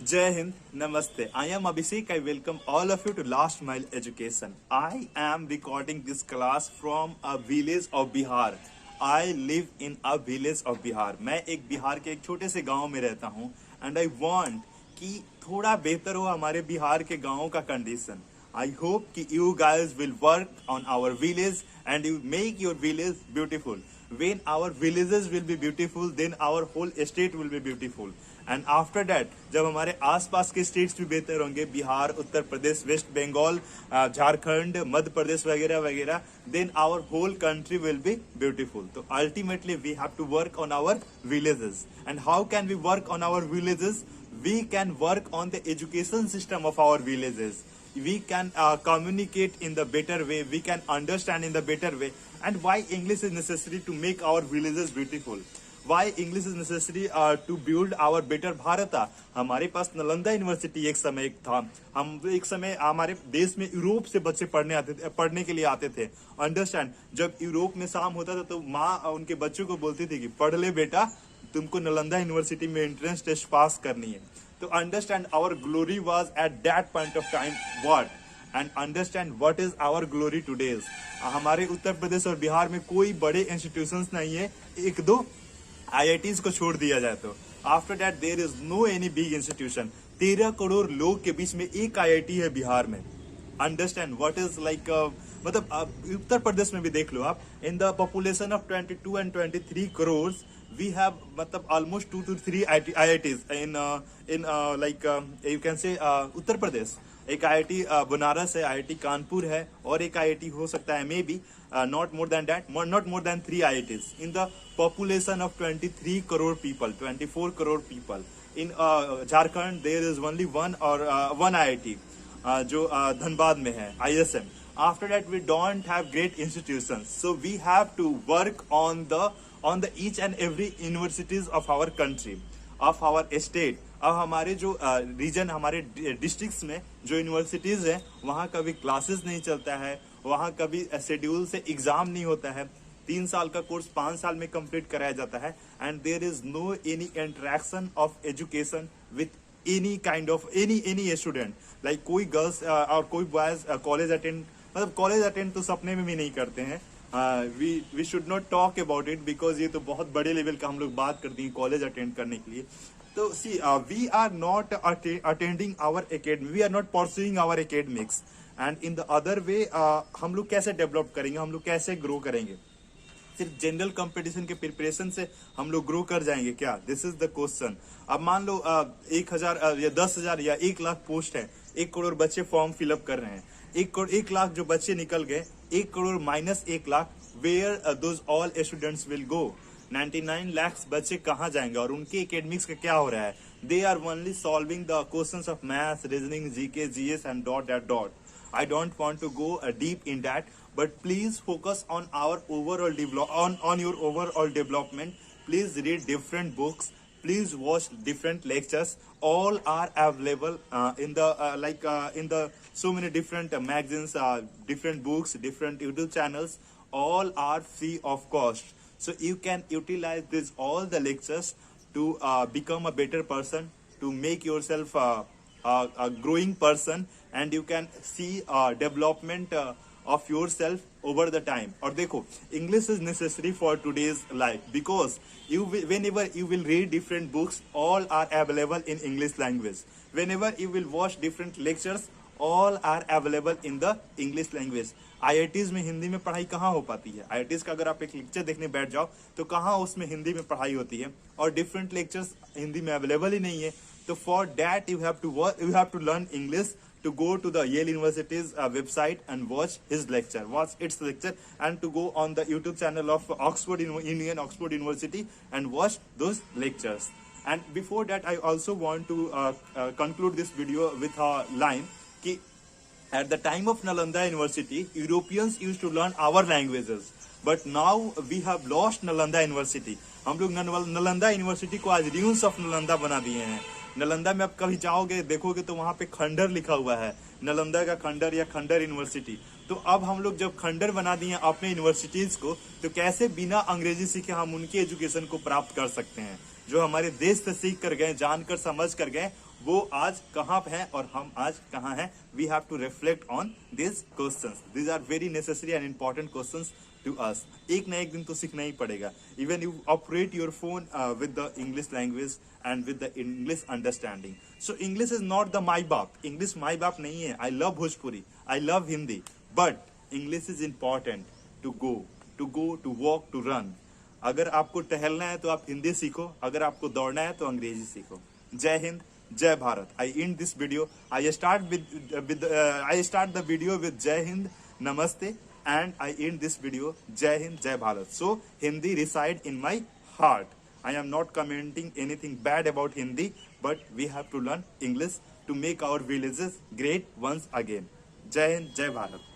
Jai Hind, Namaste. I am Abhishek. I welcome all of you to Last Mile Education. I am recording this class from a village of Bihar. I live in a village of Bihar. मैं एक बिहार के एक छोटे से गांव में रहता हूं and I want कि थोड़ा बेहतर हो हमारे बिहार के गांवों का कंडीशन. I hope कि you guys will work on our village and you make your village beautiful. When our villages will be beautiful, then our whole state will be beautiful. And after that जब हमारे आसपास के states भी बेहतर होंगे, बिहार, उत्तर प्रदेश, वेस्ट बंगाल, झारखंड, मध्य प्रदेश वगैरह वगैरह, then our whole country will be beautiful. तो ultimately we have to work on our villages. And how can we work on our villages? We can work on the education system of our villages. We can communicate in the better way. We can understand in the better way. And why English is necessary to make our villages beautiful? Why English is necessary to build our better Bharata? हमारे पास Nalanda university एक समय एक था. हम एक समय हमारे देश में यूरोप से बच्चे पढ़ने के लिए आते थे. अंडरस्टैंड, जब यूरोप में शाम होता था तो माँ उनके बच्चों को बोलती थी कि पढ़ ले बेटा, तुमको नालंदा यूनिवर्सिटी में एंट्रेंस टेस्ट पास करनी है. तो understand our glory was at that point of time what, and understand what is our glory today's. हमारे उत्तर प्रदेश और बिहार में कोई बड़े इंस्टीट्यूशंस नहीं है, एक दो आईआईटीज को छोड़ दिया जाए तो. After that there is no any big institution. 13 crore लोग के बीच में एक आईआईटी है बिहार में. अंडरस्टैंड व्हाट इज लाइक, मतलब उत्तर प्रदेश में भी देख लो आप, in the population of 22 and 23 crore we have मतलब almost 2 to 3 IITs in like you can say Uttar Pradesh. एक आईआईटी बनारस है, आईआईटी कानपुर है, और एक आईआईटी हो सकता है may be, not more than that, not more than 3 IITs in the population of 23 crore people, 24 crore people. In Jharkhand there is only one IIT जो धनबाद में है, ISM. After that we don't have great institutions, so we have to work on the each and every universities of our country, of our state. अब हमारे जो reason, हमारे districts में जो universities है, वहाँ कभी क्लासेस नहीं चलता है, वहाँ कभी शेड्यूल से एग्जाम नहीं होता है. 3 साल का कोर्स 5 साल में कंप्लीट कराया जाता है. And there is no any interaction of education with any kind of any student. Like कोई गर्ल्स और कोई बॉयज कॉलेज अटेंड, मतलब कॉलेज अटेंड तो सपने में भी नहीं करते हैं. We should not talk about it because ये तो बहुत बड़े लेवल का हम लोग बात करते हैं कॉलेज अटेंड करने के लिए. तो see we are not attending our academy, we are not pursuing our academics. And in the other way हम लोग कैसे डेवलप करेंगे, हम लोग कैसे ग्रो करेंगे? सिर्फ जनरल कंपटीशन के प्रिपरेशन से हम लोग ग्रो कर जाएंगे क्या? This is the question. अब मान लो 1000 या 10,000 या 1 लाख पोस्ट है, 1 करोड़ बच्चे फॉर्म फिलअप कर रहे हैं. 1 लाख जो बच्चे निकल गए, 1 crore minus 1 lakh, where those all students will go? 99 lakh बच्चे कहाँ जाएंगे और उनके एकेडमिक्स का क्या हो रहा है? They are only solving the questions of maths, reasoning, GK, GS and dot. I don't want to go deep in that, but please focus on our overall on your overall development. Please read different books. Please watch different lectures. All are available in the in the so many different magazines, different books, different YouTube channels. All are free of cost. So you can utilize this all the lectures to become a better person, to make yourself a growing person, and you can see development of yourself over the time. और देखो, English is necessary for today's life because whenever you will read different books, all are available in English language. Whenever you will watch different lectures, all are available in the English language. IITs में हिंदी में पढ़ाई कहाँ हो पाती है? IITs का अगर आप एक लेक्चर देखने बैठ जाओ तो कहाँ उसमें हिंदी में पढ़ाई होती है? और डिफरेंट लेक्चर्स हिंदी में अवेलेबल ही नहीं है. तो for that you have to learn English, to go to the Yale University's website and watch his lecture, watch its lecture, and to go on the YouTube channel of Oxford University and watch those lectures. And before that, I also want to conclude this video with a line कि at the time of Nalanda University, Europeans used to learn our languages, but now we have lost Nalanda University. हम लोग Nalanda university को आज र्यून्स of Nalanda बना दिए हैं. नालंदा में आप कभी जाओगे देखोगे तो वहां पे खंडर लिखा हुआ है, नालंदा का खंडर या खंडर यूनिवर्सिटी. तो अब हम लोग जब खंडर बना दिए अपने यूनिवर्सिटीज को, तो कैसे बिना अंग्रेजी सीखे हम उनके एजुकेशन को प्राप्त कर सकते हैं? जो हमारे देश से सीख कर गए, जानकर समझ कर गए, वो आज कहाँ पे हैं और हम आज कहाँ हैं. We have to reflect on this questions. These are very necessary and important questions to us. एक ना एक दिन तो सीखना ही पड़ेगा. Even you operate your phone with the English language and with the English understanding. So English is not the my बाप. English my बाप नहीं है. I love Bhojpuri, I love Hindi, but English is important to go to walk to run. अगर आपको टहलना है तो आप हिंदी सीखो, अगर आपको दौड़ना है तो अंग्रेजी सीखो. Jai Hind, Jai Bharat. I end this video. I start the video with Jai Hind, नमस्ते, and I end this video Jai Hind, Jai Bharat. So Hindi reside in my heart. I am not commenting anything bad about Hindi, but we have to learn English to make our villages great once again. Jai Hind, Jai Bharat.